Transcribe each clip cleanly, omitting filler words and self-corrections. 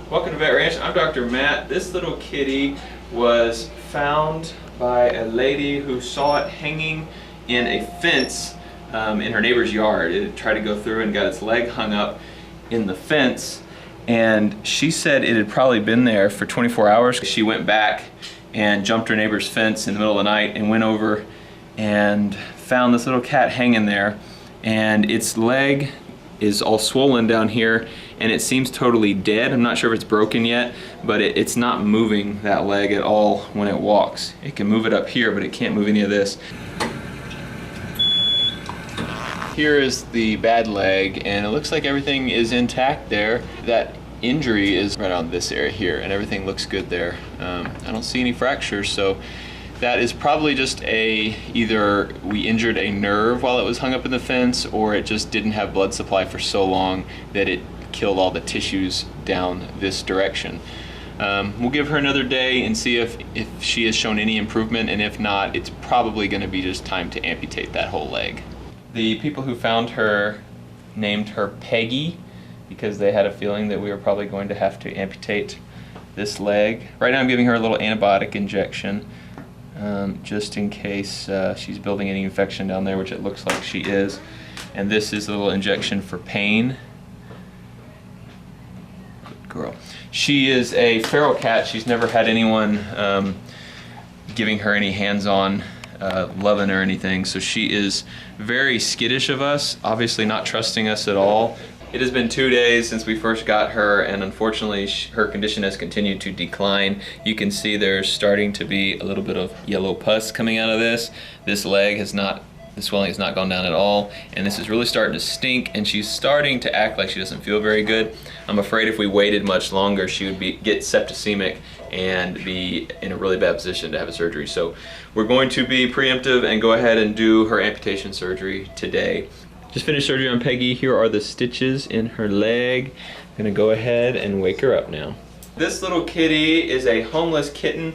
Welcome to Vet Ranch. I'm Dr. Matt. This little kitty was found by a lady who saw it hanging in a fence in her neighbor's yard. It had tried to go through and got its leg hung up in the fence, and she said it had probably been there for 24 hours. She went back and jumped her neighbor's fence in the middle of the night and went over and found this little cat hanging there, and its leg is all swollen down here and it seems totally dead. I'm not sure if it's broken yet, but it's not moving that leg at all when it walks. It can move it up here, but it can't move any of this. Here is the bad leg, and it looks like everything is intact there. That injury is right on this area here, and everything looks good there. I don't see any fractures, so that is probably just either we injured a nerve while it was hung up in the fence, or it just didn't have blood supply for so long that it killed all the tissues down this direction. We'll give her another day and see if she has shown any improvement, and if not, it's probably going to be just time to amputate that whole leg. The people who found her named her Peggy because they had a feeling that we were probably going to have to amputate this leg. Right now I'm giving her a little antibiotic injection just in case she's building any infection down there, which it looks like she is. And this is a little injection for pain. Good girl. She is a feral cat. She's never had anyone giving her any hands-on loving or anything, so she is very skittish of us, obviously not trusting us at all. It has been 2 days since we first got her, and unfortunately her condition has continued to decline. You can see there's starting to be a little bit of yellow pus coming out of this. This leg has not, the swelling has not gone down at all, and this is really starting to stink, and she's starting to act like she doesn't feel very good. I'm afraid if we waited much longer, she would get septicemic and be in a really bad position to have a surgery. So we're going to be preemptive and go ahead and do her amputation surgery today. Just finished surgery on Peggy. Here are the stitches in her leg. I'm gonna go ahead and wake her up now. This little kitty is a homeless kitten.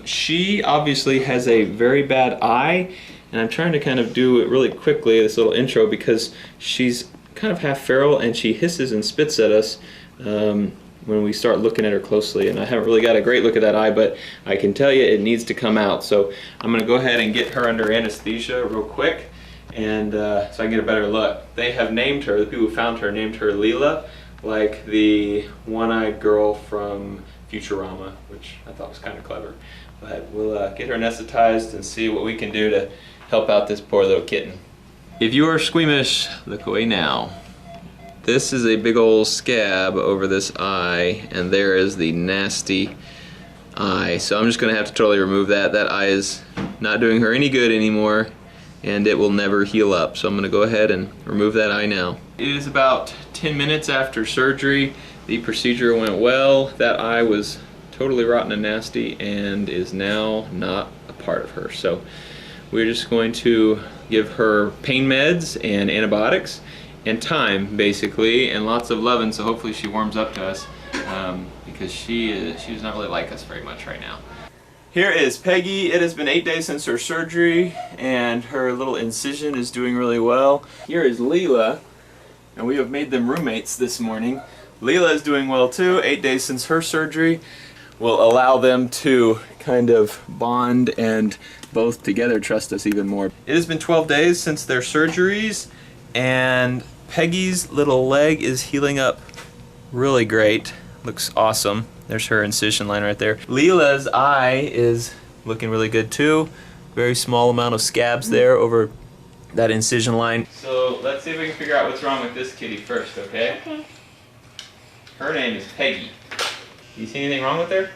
She obviously has a very bad eye, and I'm trying to kind of do it really quickly, this little intro, because she's kind of half feral and she hisses and spits at us when we start looking at her closely, and I haven't really got a great look at that eye, but I can tell you it needs to come out. So I'm gonna go ahead and get her under anesthesia real quick, and so I can get a better look. They have named her, the people who found her named her Leela, like the one-eyed girl from Futurama, which I thought was kind of clever. But we'll get her anesthetized and see what we can do to help out this poor little kitten. If you are squeamish, look away now. This is a big old scab over this eye, and there is the nasty eye. So I'm just gonna have to totally remove that. That eye is not doing her any good anymore, and it will never heal up. So I'm gonna go ahead and remove that eye now. It is about 10 minutes after surgery. The procedure went well. That eye was totally rotten and nasty and is now not a part of her. So we're just going to give her pain meds and antibiotics and time, basically, and lots of loving, so hopefully she warms up to us, because she does not really like us very much right now. Here is Peggy. It has been 8 days since her surgery, and her little incision is doing really well. Here is Leela, and we have made them roommates this morning. Leela is doing well too. 8 days since her surgery will allow them to kind of bond and both together trust us even more. It has been 12 days since their surgeries, and Peggy's little leg is healing up really great. Looks awesome. There's her incision line right there. Leela's eye is looking really good too. Very small amount of scabs there over that incision line. So let's see if we can figure out what's wrong with this kitty first, okay? Okay. Her name is Peggy. Do you see anything wrong with her?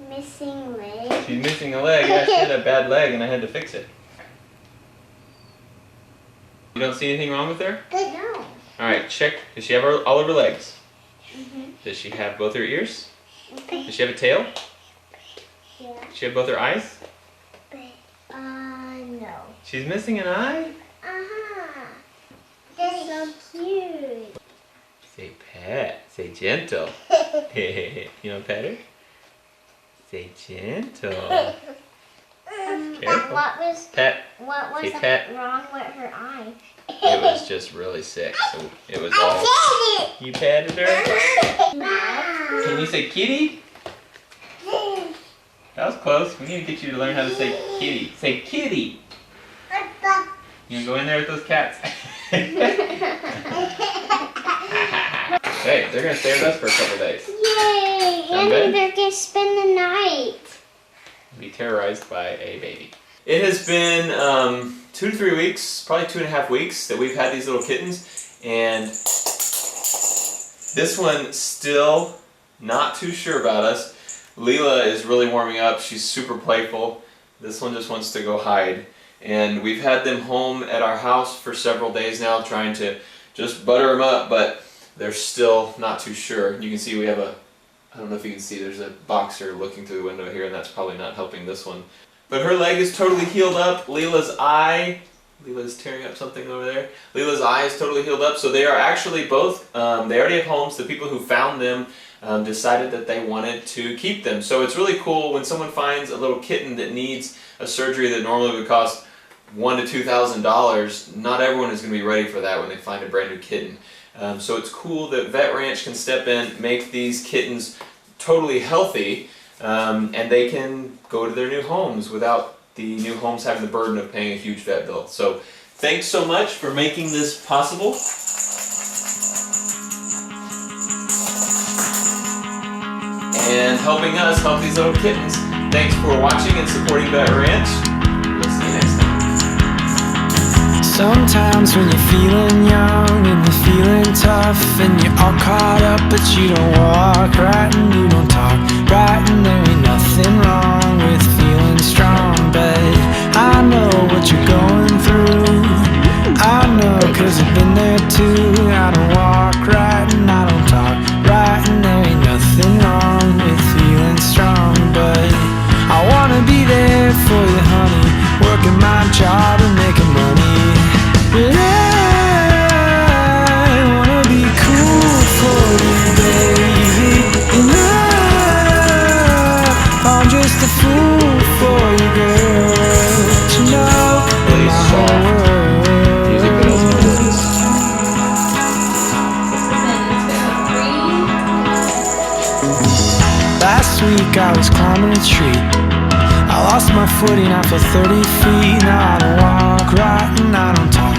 Missing leg. She's missing a leg. Yeah, she had a bad leg and I had to fix it. You don't see anything wrong with her? No. Alright, check. Does she have all of her legs? Mm-hmm. Does she have both her ears? Okay. Does she have a tail? Yeah. Does she have both her eyes? No. She's missing an eye? Uh-huh. That's so cute. Say pet. Say gentle. You want to pet her? Say gentle. Careful. What was Pet. What was Say pet. wrong with her eye? it was just really sick. So it was all. You petted her? Can you say kitty? That was close. We need to get you to learn how to say kitty. Say kitty. You gonna go in there with those cats? Hey, they're gonna stay with us for a couple days. Yay! Sound And good? they're gonna spend the night. Be terrorized by a baby. It has been 2 to 3 weeks, probably 2.5 weeks that we've had these little kittens, and this one still not too sure about us. Leela is really warming up. She's super playful. This one just wants to go hide. And we've had them home at our house for several days now, trying to just butter them up, but they're still not too sure. You can see we have I don't know if you can see, there's a boxer looking through the window here, and that's probably not helping this one. But her leg is totally healed up. Leela's tearing up something over there. Leela's eye is totally healed up. So they are actually both, they already have homes. The people who found them decided that they wanted to keep them. So it's really cool when someone finds a little kitten that needs a surgery that normally would cost $1,000 to $2,000. Not everyone is going to be ready for that when they find a brand new kitten. So it's cool that Vet Ranch can step in, make these kittens totally healthy, and they can go to their new homes without the new homes having the burden of paying a huge vet bill. So thanks so much for making this possible. And helping us help these little kittens. Thanks for watching and supporting Vet Ranch. We'll see you next time. Sometimes when you're feeling young and you're feeling tough and you're all caught up, but you don't walk right and you don't talk right, and there ain't nothing wrong with feeling strong. But I know what you're going through. I know, 'cause I've been there too. I don't walk right and I don't talk right, and there ain't nothing wrong with feeling strong. But I wanna be there for you, honey, working my job and making money. But I wanna be cool for you, baby. And I'm just a fool for you, girl. But you know Really my soft whole world. music that has no words. Last week I was climbing a tree. I lost my footing, I fell 30 feet. Now I don't walk right and I don't talk